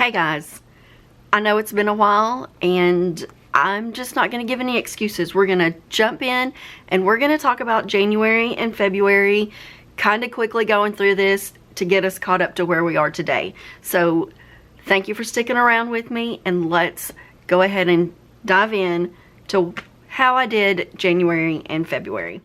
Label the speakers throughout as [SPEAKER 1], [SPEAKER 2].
[SPEAKER 1] Hey guys, I know it's been a while and I'm just not going to give any excuses. We're going to jump in and we're going to talk about January and February, kind of quickly going through this to get us caught up to where we are today. So thank you for sticking around with me, and let's go ahead and dive in to how I did January and February.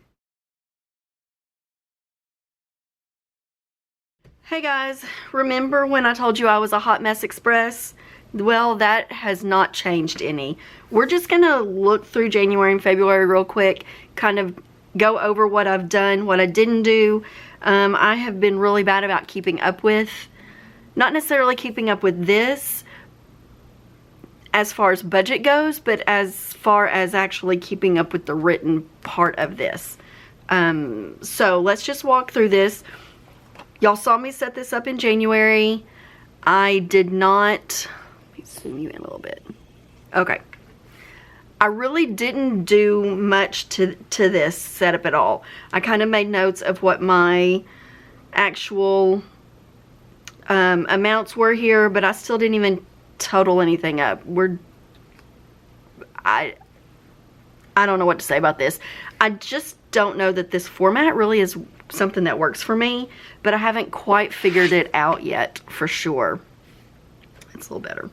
[SPEAKER 1] Hey guys, remember when I told you I was a hot mess express? Well, that has not changed any. We're just gonna look through January and February real quick, kind of go over what I've done, what I didn't do. I have been really bad about keeping up with, not necessarily keeping up with this as far as budget goes, but as far as actually keeping up with the written part of this. So let's just walk through this. Y'all saw me set this up in January. I did not, let me zoom you in a little bit. Okay. I really didn't do much to this setup at all. I kind of made notes of what my actual amounts were here, but I still didn't even total anything up. I don't know what to say about this. I just don't know that this format really is something that works for me, but I haven't quite figured it out yet for sure. It's a little better.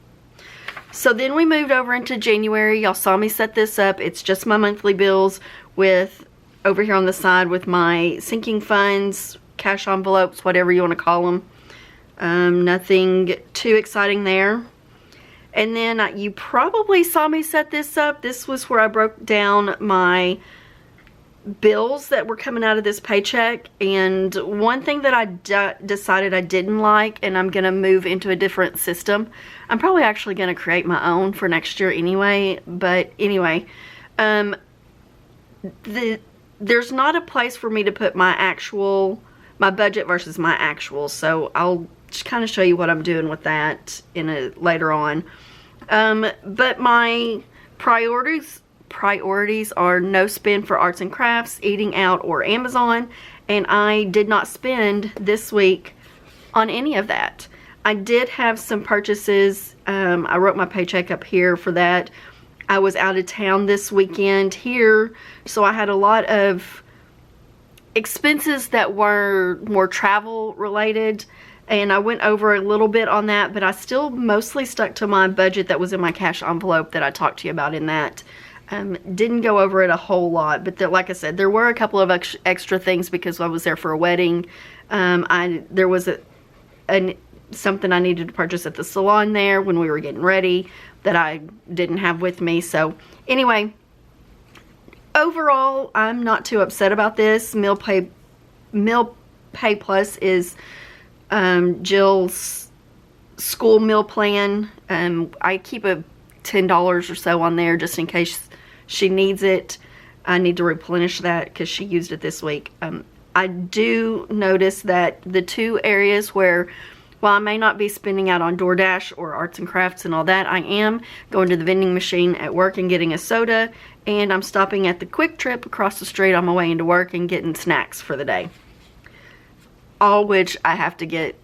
[SPEAKER 1] So then we moved over into January. Y'all saw me set this up. It's just my monthly bills with over here on the side with my sinking funds, cash envelopes, whatever you want to call them. Nothing too exciting there. And then you probably saw me set this up. This was where I broke down my bills that were coming out of this paycheck, and one thing that I decided I didn't like, and I'm gonna move into a different system. I'm probably actually gonna create my own for next year anyway, but anyway, there's not a place for me to put my budget versus my actual, so I'll just kind of show you what I'm doing with that later on. But my priorities are no spend for arts and crafts, eating out, or Amazon, and I did not spend this week on any of that. I did have some purchases. I wrote my paycheck up here for that. I was out of town this weekend here, so I had a lot of expenses that were more travel related, and I went over a little bit on that, but I still mostly stuck to my budget that was in my cash envelope that I talked to you about in that. Didn't go over it a whole lot, but like I said, there were a couple of extra things because I was there for a wedding. There was something I needed to purchase at the salon there when we were getting ready that I didn't have with me. So anyway, overall, I'm not too upset about this. Meal Pay Plus is Jill's school meal plan. I keep a $10 or so on there just in case she needs it. I need to replenish that because she used it this week. I do notice that the two areas where, while I may not be spending out on DoorDash or arts and crafts and all that, I am going to the vending machine at work and getting a soda, and I'm stopping at the Quick Trip across the street on my way into work and getting snacks for the day. All which I have to get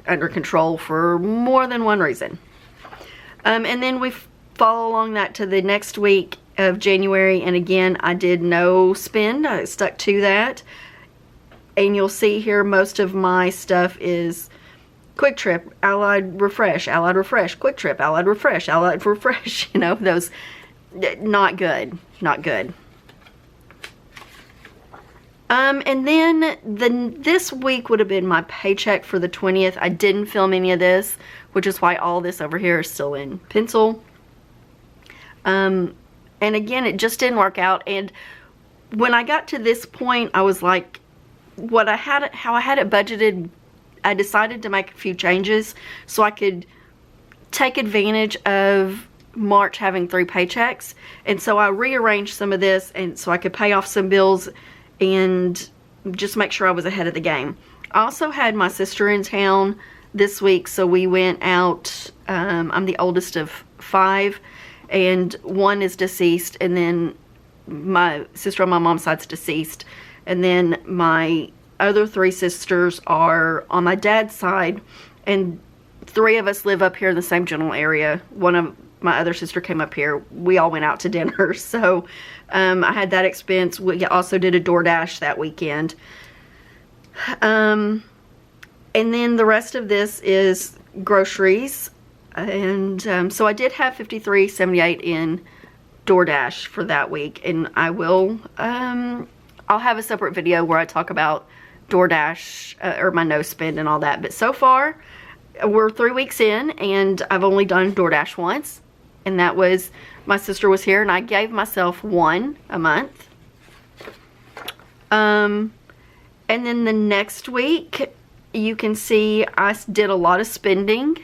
[SPEAKER 1] under control for more than one reason. And then we follow along that to the next week of January, and again, I did no spend. I stuck to that, and you'll see here most of my stuff is Quick Trip, Allied Refresh, Allied Refresh, Quick Trip, Allied Refresh, Allied Refresh. You know, those, not good, not good. And then this week would have been my paycheck for the 20th. I didn't film any of this, which is why all this over here is still in pencil. And again, it just didn't work out. And when I got to this point, I was like, how I had it budgeted, I decided to make a few changes so I could take advantage of March having 3 paychecks. And so I rearranged some of this and so I could pay off some bills and just make sure I was ahead of the game. I also had my sister in town this week, so we went out. I'm the oldest of 5, and one is deceased, and then my sister on my mom's side's deceased, and then my other 3 sisters are on my dad's side, and 3 of us live up here in the same general area. One of my other sister came up here. We all went out to dinner. So I had that expense. We also did a DoorDash that weekend. And then the rest of this is groceries. And so I did have $53.78 in DoorDash for that week. And I will, I'll have a separate video where I talk about DoorDash or my no spend and all that. But so far, we're 3 weeks in and I've only done DoorDash once. And that was, my sister was here and I gave myself one a month. And then the next week, you can see I did a lot of spending.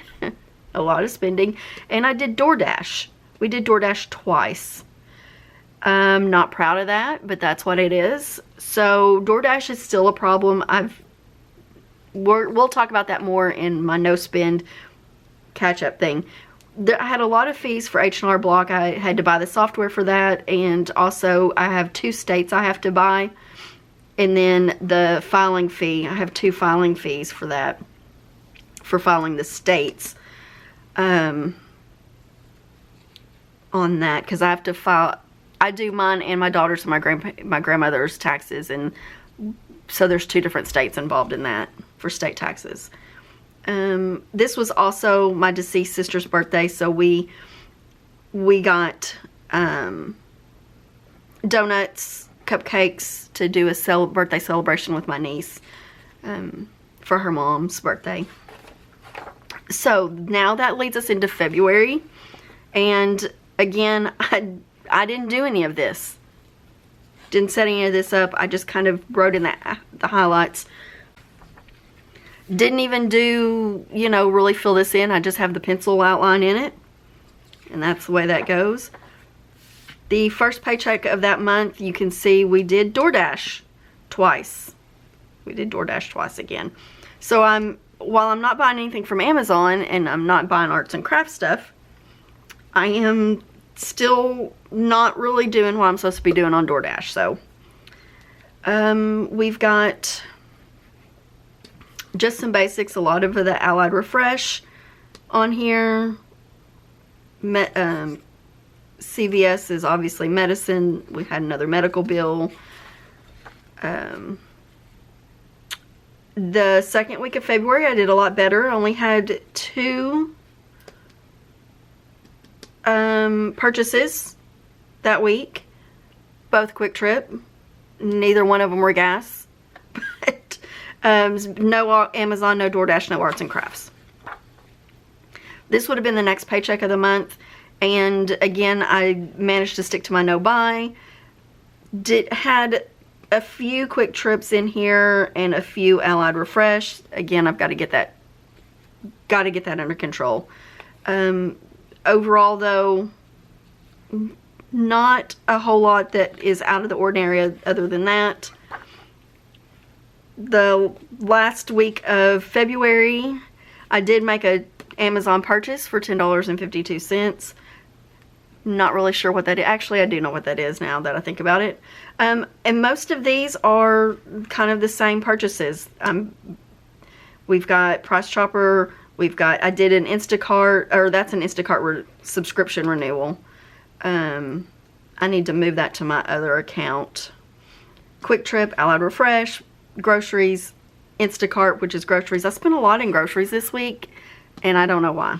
[SPEAKER 1] A lot of spending. And I did DoorDash. We did DoorDash twice. I'm not proud of that, but that's what it is. So DoorDash is still a problem. We'll talk about that more in my no spend catch up thing. I had a lot of fees for H&R Block. I had to buy the software for that, and also I have 2 states I have to buy, and then the filing fee. I have 2 filing fees for that, for filing the states on that, because I have to file. I do mine and my daughter's and my grandmother's taxes, and so there's 2 different states involved in that for state taxes. This was also my deceased sister's birthday, so we got donuts, cupcakes to do a birthday celebration with my niece for her mom's birthday. So now that leads us into February, and again, I didn't do any of this. Didn't set any of this up. I just kind of wrote in the highlights. Didn't even do, you know, really fill this in. I just have the pencil outline in it. And that's the way that goes. The first paycheck of that month, you can see we did DoorDash twice. We did DoorDash twice again. So while I'm not buying anything from Amazon and I'm not buying arts and crafts stuff, I am still not really doing what I'm supposed to be doing on DoorDash. So we've got just some basics, a lot of the Allied Refresh on here. CVS is obviously medicine. We had another medical bill. The second week of February, I did a lot better. I only had 2 purchases that week. Both Quick Trip. Neither one of them were gas. But no Amazon, no DoorDash, no arts and crafts. This would have been the next paycheck of the month. And again, I managed to stick to my no buy. Had a few Quick Trips in here and a few Allied Refresh. Again, I've got to get that under control. Overall though, not a whole lot that is out of the ordinary other than that. The last week of February, I did make a Amazon purchase for $10.52. Not really sure what that is. Actually, I do know what that is now that I think about it. And most of these are kind of the same purchases. We've got Price Chopper. I did an Instacart, or that's an Instacart subscription renewal. I need to move that to my other account. Quick Trip, Allied Refresh, groceries, Instacart, which is groceries. I spent a lot in groceries this week, and I don't know why.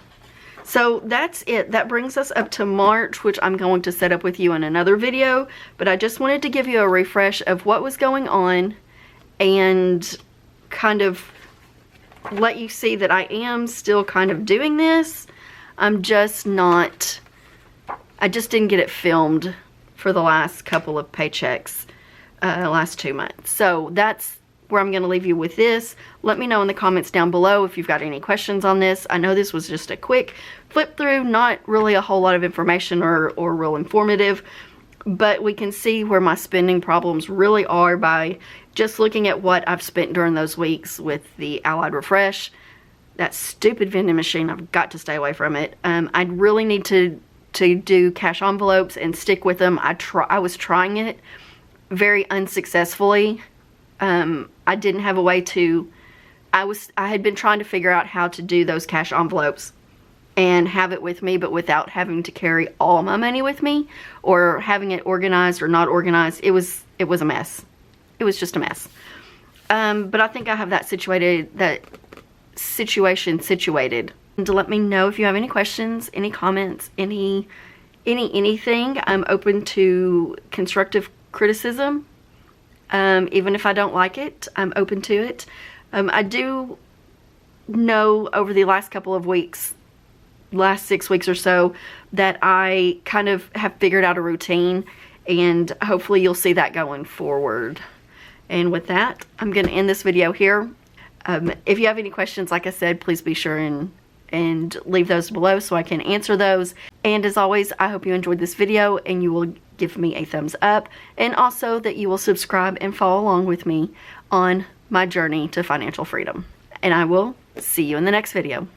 [SPEAKER 1] So that's it. That brings us up to March, which I'm going to set up with you in another video. But I just wanted to give you a refresh of what was going on and kind of let you see that I am still kind of doing this. I'm just not, I just didn't get it filmed for the last couple of paychecks, last 2 months. So that's where I'm going to leave you with this. Let me know in the comments down below if you've got any questions on this. I know this was just a quick flip through, not really a whole lot of information or real informative, but we can see where my spending problems really are by just looking at what I've spent during those weeks with the Allied Refresh. That stupid vending machine, I've got to stay away from it. I really need to do cash envelopes and stick with them. I was trying it very unsuccessfully. I didn't have a way to, I had been trying to figure out how to do those cash envelopes and have it with me, but without having to carry all my money with me or having it organized or not organized. It was a mess. It was just a mess. But I think I have that situation situated. And to let me know if you have any questions, any comments, anything. I'm open to constructive criticism. Even if I don't like it, I'm open to it. I do know over the last couple of weeks, last 6 weeks or so, that I kind of have figured out a routine, and hopefully you'll see that going forward. And with that, I'm going to end this video here. If you have any questions, like I said, please be sure and leave those below so I can answer those. And as always, I hope you enjoyed this video and you will give me a thumbs up, and also that you will subscribe and follow along with me on my journey to financial freedom. And I will see you in the next video.